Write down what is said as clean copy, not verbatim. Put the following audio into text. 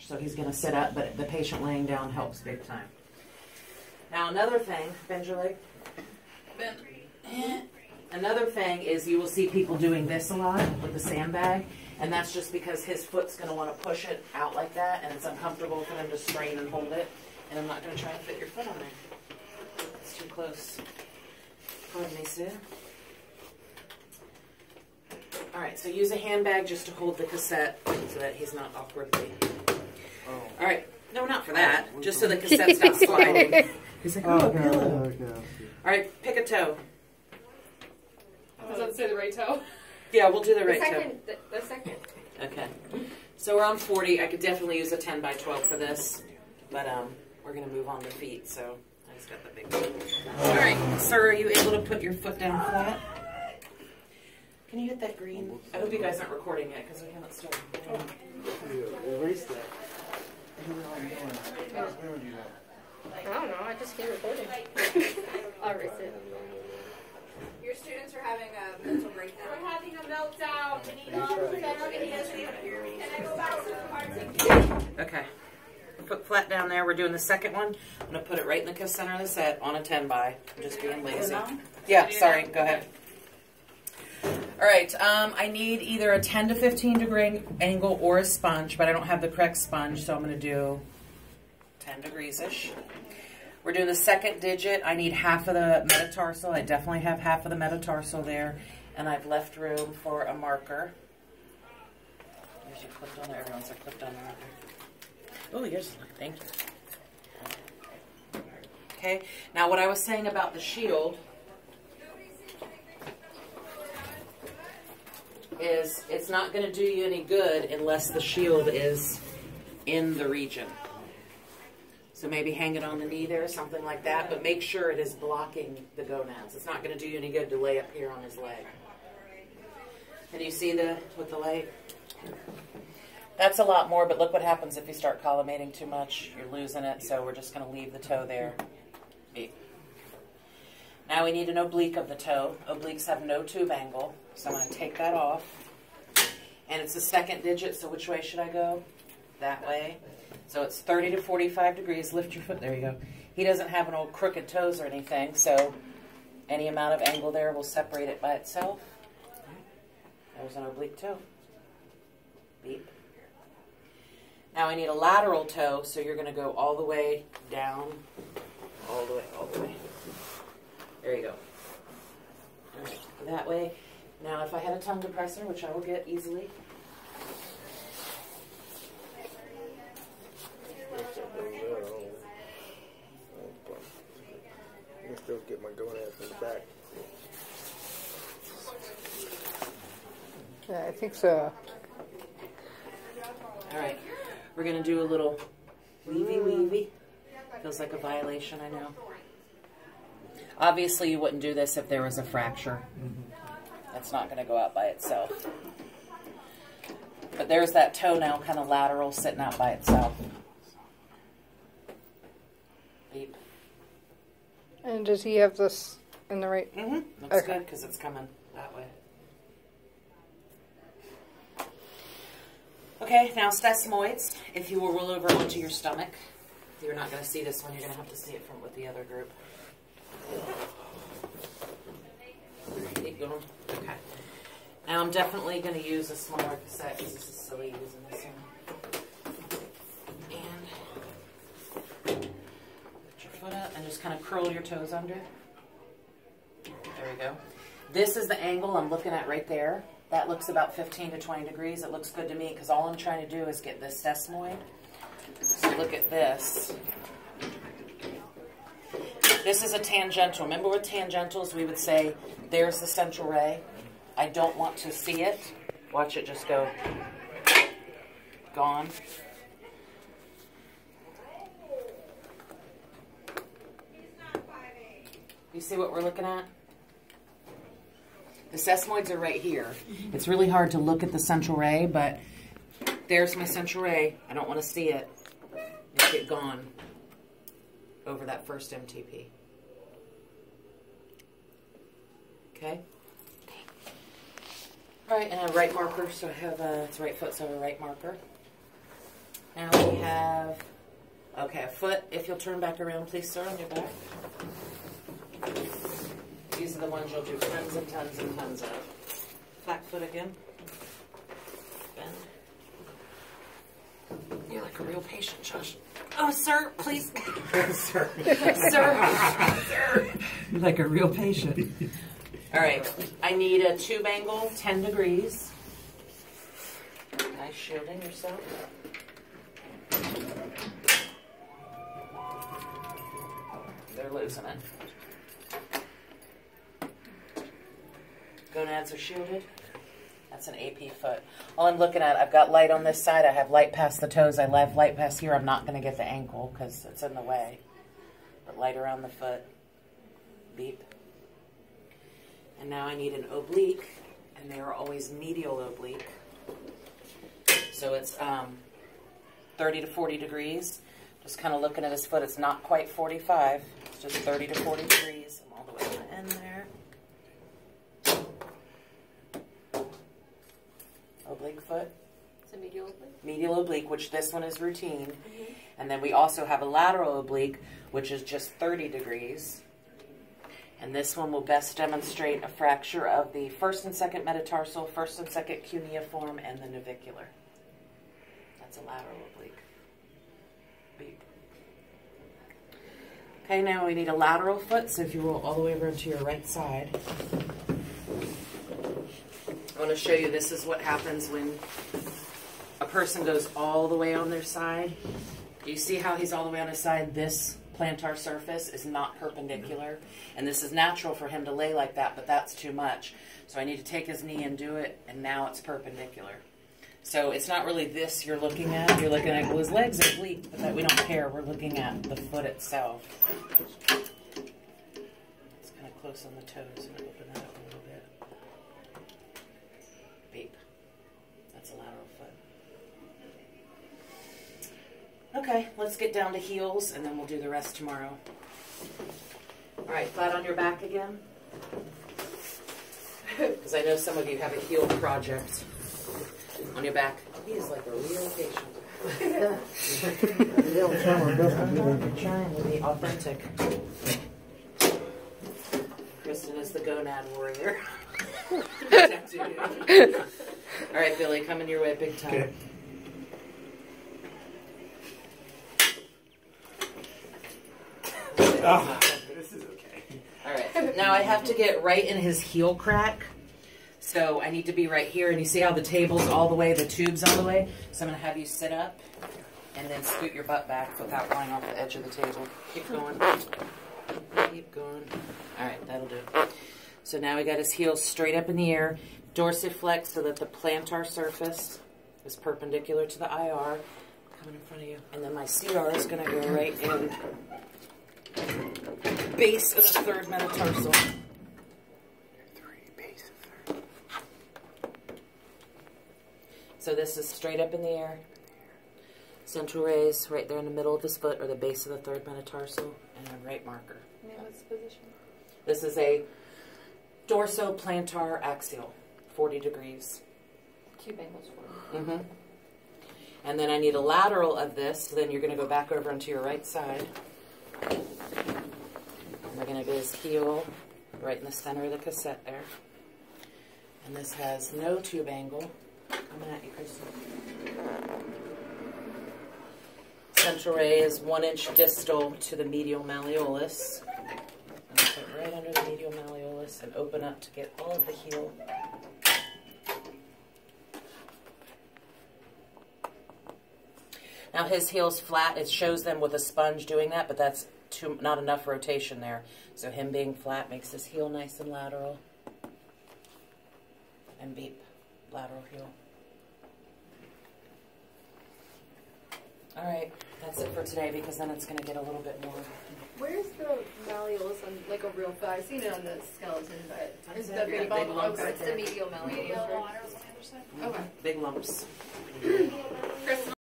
so he's going to sit up, but the patient laying down helps big time. Now another thing, bend your leg. Bend. Another thing is you will see people doing this a lot with the sandbag, and that's just because his foot's going to want to push it out like that, and it's uncomfortable for them to strain and hold it, and I'm not going to try and fit your foot on there. It's too close. Pardon me, Sue. Alright, so use a handbag just to hold the cassette so that he's not awkwardly. Alright, no, not for that. Just so the cassette's not sliding. He's like, oh, a pillow. Alright, pick a toe. Does that say the right toe? Yeah, we'll do the right toe. The second. Okay. So we're on 40. I could definitely use a 10 by 12 for this. But we're going to move on to feet, so I just got the big one. Alright, sir, are you able to put your foot down flat? Can you hit that green? I hope you guys aren't recording yet because we haven't started. Erase that. I don't know, I just keep recording. I'll erase it. Your students are having a mental breakdown. We're having a meltdown. Okay. Foot flat down there. We're doing the second one. I'm going to put it right in the center of the set on a 10 by. I'm just being lazy. Yeah, sorry. Go ahead. Alright, I need either a 10 to 15 degree angle or a sponge, but I don't have the correct sponge, so I'm going to do 10 degrees-ish. We're doing the second digit. I need half of the metatarsal. I definitely have half of the metatarsal there, and I've left room for a marker. There's your clipped on there. Everyone's like clipped on there. Oh, yours. Thank you. Okay, now what I was saying about the shield is it's not going to do you any good unless the shield is in the region. So maybe hang it on the knee there, something like that, but make sure it is blocking the gonads. It's not going to do you any good to lay up here on his leg. Can you see with the leg? That's a lot more, but look what happens if you start collimating too much. You're losing it, so we're just going to leave the toe there. Now we need an oblique of the toe. Obliques have no tube angle, so I'm going to take that off. And it's the second digit, so which way should I go? That way. So it's 30 to 45 degrees. Lift your foot. There you go. He doesn't have an old crooked toes or anything, so any amount of angle there will separate it by itself. There's an oblique toe. Beep. Now I need a lateral toe, so you're going to go all the way down, all the way, all the way. There you go. All right, that way. Now, if I had a tongue depressor, which I will get easily. I can still get my gonads in the back. Yeah, I think so. All right, we're going to do a little weavy. Feels like a violation, I know. Obviously, you wouldn't do this if there was a fracture. That's not going to go out by itself. But there's that toenail kind of lateral sitting out by itself. Beep. And does he have this in the right? Looks good because it's coming that way. Okay, now sesamoids. If you will roll over onto your stomach, you're not going to see this one. You're going to have to see it from with the other group. Keep going. Okay. Now I'm definitely going to use a smaller cassette because this is silly using this one. And put your foot up and just kind of curl your toes under. There we go. This is the angle I'm looking at right there. That looks about 15 to 20 degrees. It looks good to me because all I'm trying to do is get this sesamoid. So look at this. This is a tangential. Remember with tangentials we would say, there's the central ray. I don't want to see it. Watch it just go gone. You see what we're looking at? The sesamoids are right here. It's really hard to look at the central ray, but there's my central ray. I don't want to see it. Make it gone over that first MTP. Okay? All right, and a right marker, so I have it's right foot, so a right marker. Now we have, okay, a foot. If you'll turn back around, please, sir, on your back. These are the ones you'll do tons and tons and tons of. Flat foot again. Bend. You're like a real patient, Josh. Oh, sir, please. Sir. Sir. You're like a real patient. All right. I need a tube angle, 10 degrees. Nice shielding yourself. They're losing it. Gonads are shielded. That's an AP foot. All I'm looking at, I've got light on this side. I have light past the toes. I have light past here. I'm not going to get the ankle because it's in the way. But light around the foot. Beep. And now I need an oblique. And they are always medial oblique. So it's 30 to 40 degrees. Just kind of looking at his foot. It's not quite 45. It's just 30 to 40 degrees. I'm all the way to the end there. Oblique foot. It's a medial oblique? Medial oblique, which this one is routine. Mm-hmm. And then we also have a lateral oblique, which is just 30 degrees. And this one will best demonstrate a fracture of the first and second metatarsal, first and second cuneiform, and the navicular. That's a lateral oblique. Beep. Okay, now we need a lateral foot, so if you roll all the way over to your right side. I want to show you this is what happens when a person goes all the way on their side. You see how he's all the way on his side? This plantar surface is not perpendicular. And this is natural for him to lay like that, but that's too much. So I need to take his knee and do it, and now it's perpendicular. So it's not really this you're looking at. You're looking at, well, his legs are oblique, but that we don't care. We're looking at the foot itself. It's kind of close on the toes, and open that up a little bit. Beep. That's a lateral foot. Okay, let's get down to heels, and then we'll do the rest tomorrow. All right, flat on your back again. Because I know some of you have a heel project on your back. He is like a real patient. I'm trying to be authentic. Kristen is the gonad warrior. All right, Billy, coming your way big time. Okay. Oh, this is okay. All right, now I have to get right in his heel crack. So I need to be right here, and you see how the table's all the way, the tube's all the way? So I'm going to have you sit up and then scoot your butt back without going off the edge of the table. Keep going. Keep going. All right, that'll do. So now we got his heels straight up in the air, dorsiflex so that the plantar surface is perpendicular to the IR. Coming in front of you. And then my CR is going to go right in base of the third metatarsal. So this is straight up in the air. Central raise right there in the middle of his foot or the base of the third metatarsal and then right marker. Yeah, what's the position? This is a dorsoplantar axial, 40 degrees. Cube angles 40. Mm-hmm. And then I need a lateral of this, so then you're going to go back over onto your right side. And we're going to get his heel right in the center of the cassette there. And this has no tube angle. Coming at you, Kristen. Central ray is 1 inch distal to the medial malleolus. And put it right under the medial malleolus and open up to get all of the heel. Now his heel's flat. It shows them with a sponge doing that, but that's not enough rotation there. So him being flat makes his heel nice and lateral. And beep. Lateral heel. All right, that's it for today because then it's going to get a little bit more. Where's the malleolus on like a real foot? I've seen it on the skeleton, but is the big big bump? lumps Okay, right it's the there. medial malleolus. Okay. Big lumps. Chris,